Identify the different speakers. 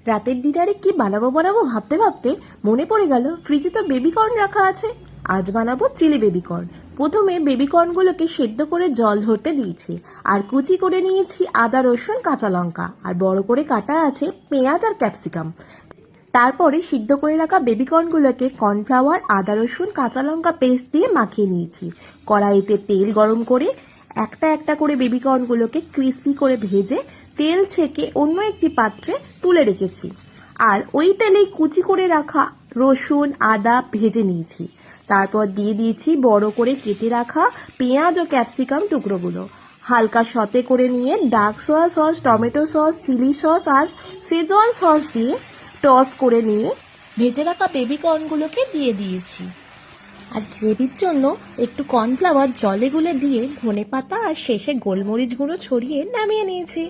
Speaker 1: রাতের ডিনারে কি বানাবো বানাবো ভাবতে ভাবতে মনে পড়ে গেল ফ্রিজে তো বেবিকর্ন রাখা আছে। আজ বানাবো চিলি বেবিকর্ন। প্রথমে বেবিকর্নগুলোকে সেদ্ধ করে জল ঝরতে দিয়েছি, আর কুচি করে নিয়েছি আদা রসুন কাঁচা লঙ্কা, আর বড় করে কাটা আছে পেঁয়াজ আর ক্যাপসিকাম। তারপরে সিদ্ধ করে রাখা বেবিকর্নগুলোকে কর্নফ্লাওয়ার আদা রসুন কাঁচা লঙ্কা পেস্ট দিয়ে মাখিয়ে নিয়েছি। কড়াইতে তেল গরম করে একটা একটা করে বেবিকর্নগুলোকে ক্রিস্পি করে ভেজে তেল ছেঁকে অন্য একটি পাত্রে তুলে রেখেছি। আর ওই তেলেই কুচি করে রাখা রসুন আদা ভেজে নিয়েছি। তারপর দিয়ে দিয়েছি বড় করে কেটে রাখা পেঁয়াজ ও ক্যাপসিকাম টুকরোগুলো। হালকা সতে করে নিয়ে dark soya sauce, tomato sauce, chilli sauce আর শেজওয়ান সস দিয়ে টস করে নিয়ে ভেজে রাখা বেবিকর্নগুলোকে দিয়ে দিয়েছি। আর গ্রেভির জন্য একটু কর্নফ্লাওয়ার জলে গুলে দিয়ে ধনেপাতা আর শেষে গোলমরিচ গুঁড়ো ছড়িয়ে নামিয়ে নিয়েছি।